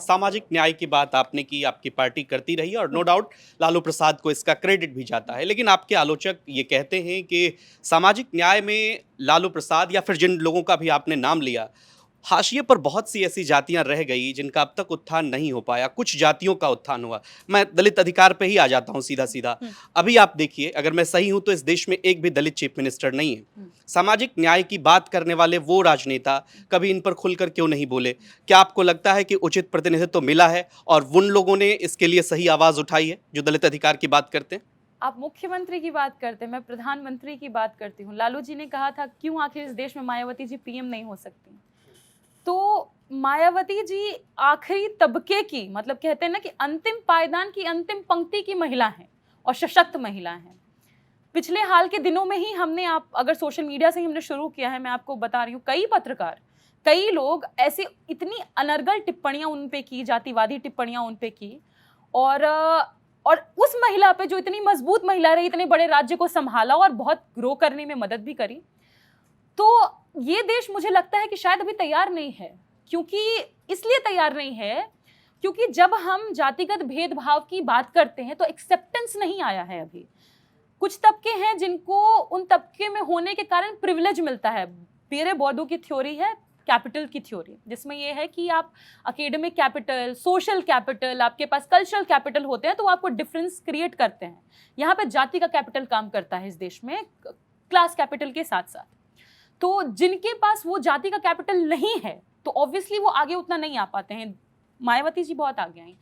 सामाजिक न्याय की बात आपने की, आपकी पार्टी करती रही और नो डाउट लालू प्रसाद को इसका क्रेडिट भी जाता है। लेकिन आपके आलोचक ये कहते हैं कि सामाजिक न्याय में लालू प्रसाद या फिर जिन लोगों का भी आपने नाम लिया, हाशिए पर बहुत सी ऐसी जातियां रह गई जिनका अब तक उत्थान नहीं हो पाया। कुछ जातियों का उत्थान हुआ। मैं दलित अधिकार पे ही आ जाता हूं सीधा सीधा। अभी आप देखिए, अगर मैं सही हूं तो इस देश में एक भी दलित चीफ मिनिस्टर नहीं है। सामाजिक न्याय की बात करने वाले वो राजनेता कभी इन पर खुलकर क्यों नहीं बोले? क्या आपको लगता है कि उचित प्रतिनिधित्व मिला है और उन लोगों ने इसके लिए सही आवाज उठाई है जो दलित अधिकार की बात करते हैं? आप मुख्यमंत्री की बात करते हैं, मैं प्रधानमंत्री की बात करती हूँ। लालू जी ने कहा था क्यों आखिर इस देश में मायावती जी पीएम नहीं हो सकती। तो मायावती जी आखिरी तबके की, मतलब कहते हैं ना कि अंतिम पायदान की अंतिम पंक्ति की महिला हैं और सशक्त महिला हैं। पिछले हाल के दिनों में ही हमने, आप अगर सोशल मीडिया से ही हमने शुरू किया है, मैं आपको बता रही हूँ, कई पत्रकार, कई लोग ऐसे इतनी अनर्गल टिप्पणियां उन पे की, जातिवादी टिप्पणियां उन पे की, और उस महिला पे जो इतनी मजबूत महिला रही, इतने बड़े राज्य को संभाला और बहुत ग्रो करने में मदद भी करी। तो ये देश मुझे लगता है कि शायद अभी तैयार नहीं है। क्योंकि इसलिए तैयार नहीं है क्योंकि जब हम जातिगत भेदभाव की बात करते हैं तो एक्सेप्टेंस नहीं आया है अभी। कुछ तबके हैं जिनको उन तबके में होने के कारण प्रिविलेज मिलता है। पेरे बॉर्डो की थ्योरी है, कैपिटल की थ्योरी, जिसमें यह है कि आप एकेडमिक कैपिटल, सोशल कैपिटल, आपके पास कल्चरल कैपिटल होते हैं तो वो आपको डिफरेंस क्रिएट करते हैं। यहाँ पे जाति का कैपिटल काम करता है इस देश में, क्लास कैपिटल के साथ साथ। तो जिनके पास वो जाति का कैपिटल नहीं है तो ऑब्वियसली वो आगे उतना नहीं आ पाते हैं। मायावती जी बहुत आगे आई,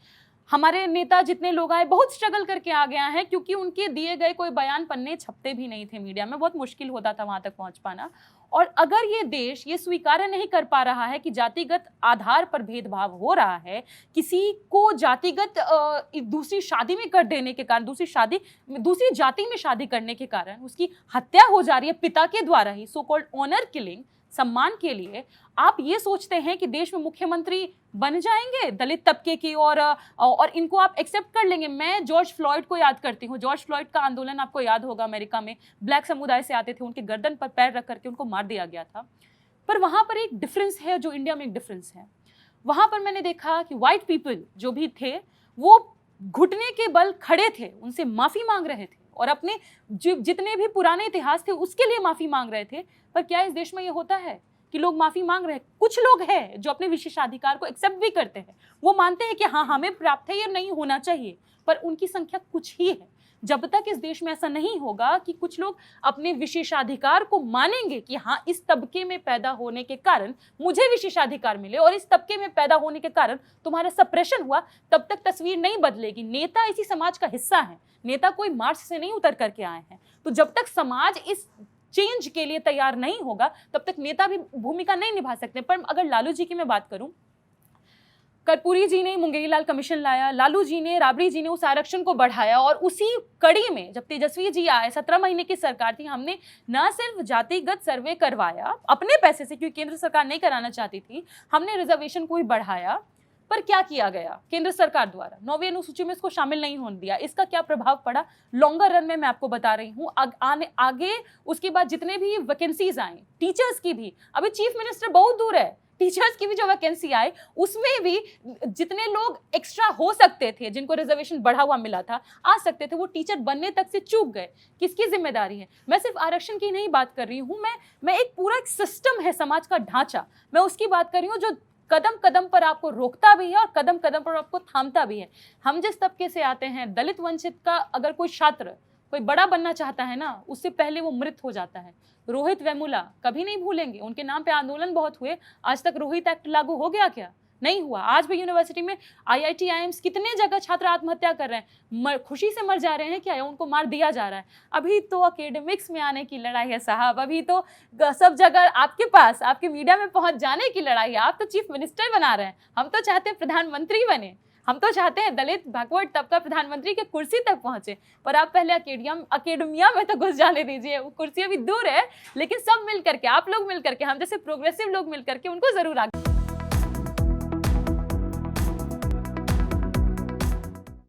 हमारे नेता जितने लोग आए बहुत स्ट्रगल करके आ गया है, क्योंकि उनके दिए गए कोई बयान पन्ने छपते भी नहीं थे मीडिया में, बहुत मुश्किल होता था वहां तक पहुंच पाना। और अगर ये देश ये स्वीकार नहीं कर पा रहा है कि जातिगत आधार पर भेदभाव हो रहा है, किसी को जातिगत दूसरी शादी में कर देने के कारण, दूसरी जाति में शादी करने के कारण उसकी हत्या हो जा रही है पिता के द्वारा ही, सो कॉल्ड ऑनर किलिंग, सम्मान के लिए आप ये सोचते हैं कि देश में मुख्यमंत्री बन जाएंगे दलित तबके की और इनको आप एक्सेप्ट कर लेंगे। मैं जॉर्ज फ्लॉयड को याद करती हूँ। जॉर्ज फ्लॉयड का आंदोलन आपको याद होगा, अमेरिका में ब्लैक समुदाय से आते थे, उनके गर्दन पर पैर रख करके उनको मार दिया गया था। पर वहां पर एक डिफरेंस है जो इंडिया में एक डिफरेंस है। वहां पर मैंने देखा कि व्हाइट पीपल जो भी थे वो घुटने के बल खड़े थे, उनसे माफी मांग रहे थे और अपने जितने भी पुराने इतिहास थे उसके लिए माफी मांग रहे थे। पर क्या इस देश में ये होता है कि लोग माफी मांग रहे हैं? कुछ लोग हैं जो अपने विशेषाधिकार को एक्सेप्ट भी करते हैं, वो मानते हैं कि हाँ हमें प्राप्त है, ये नहीं होना चाहिए, पर उनकी संख्या कुछ ही है। जब तक इस देश में ऐसा नहीं होगा कि कुछ लोग अपने विशेषाधिकार को मानेंगे कि हाँ इस तबके में पैदा होने के कारण मुझे विशेषाधिकार मिले और इस तबके में पैदा होने के कारण तुम्हारा सप्रेशन हुआ, तब तक तस्वीर नहीं बदलेगी। नेता इसी समाज का हिस्सा है, नेता कोई मार्च से नहीं उतर करके आए हैं। तो जब तक समाज इस चेंज के लिए तैयार नहीं होगा तब तक नेता भी भूमिका नहीं निभा सकते। पर अगर लालू जी की मैं बात करूं, कर्पूरी जी ने मुंगेरी लाल कमीशन लाया, लालू जी ने, राबड़ी जी ने उस आरक्षण को बढ़ाया, और उसी कड़ी में जब तेजस्वी जी आए, 17 महीने की सरकार थी, हमने न सिर्फ जातिगत सर्वे करवाया अपने पैसे से, क्योंकि केंद्र सरकार नहीं कराना चाहती थी, हमने रिजर्वेशन को भी बढ़ाया। पर क्या किया गया केंद्र सरकार द्वारा? 9वीं अनुसूची में इसको शामिल नहीं होने दिया। इसका क्या प्रभाव पड़ा लॉन्गर रन में मैं आपको बता रही हूँ। आगे उसके बाद जितने भी वैकेंसीज आए टीचर्स की भी, अभी चीफ मिनिस्टर बहुत दूर है, टीचर्स की भी जो वैकेंसी आई उसमें भी जितने लोग एक्स्ट्रा हो सकते थे, जिनको रिजर्वेशन बढ़ा हुआ मिला था, आ सकते थे, वो टीचर बनने तक से चूक गए। किसकी जिम्मेदारी है? मैं सिर्फ आरक्षण की नहीं बात कर रही हूँ, मैं एक पूरा एक सिस्टम है, समाज का ढांचा, मैं उसकी बात कर रही हूँ जो कदम कदम पर आपको रोकता भी है और कदम कदम पर आपको थामता भी है। हम जिस तबके से आते हैं, दलित वंचित का अगर कोई छात्र कोई बड़ा बनना चाहता है ना, उससे पहले वो मृत हो जाता है। रोहित वेमुला कभी नहीं भूलेंगे, उनके नाम पे आंदोलन बहुत हुए, आज तक रोहित एक्ट लागू हो गया क्या? नहीं हुआ। आज भी यूनिवर्सिटी में IIT IIMs कितने जगह छात्र आत्महत्या कर रहे हैं, खुशी से मर जा रहे हैं क्या, उनको मार दिया जा रहा है। अभी तो एकेडमिक्स में आने की लड़ाई है साहब, अभी तो सब जगह आपके पास, आपके मीडिया में पहुंच जाने की लड़ाई है। आप तो चीफ मिनिस्टर बना रहे हैं, हम तो चाहते हैं प्रधानमंत्री बने, हम तो चाहते हैं दलित बैकवर्ड तबका प्रधानमंत्री के कुर्सी तक पहुंचे। पर आप पहले अकेडमिया में तो घुस जाने दीजिए, वो कुर्सी अभी दूर है, लेकिन सब मिल करके, आप लोग मिल करके, हम जैसे प्रोग्रेसिव लोग मिल करके उनको जरूर आगे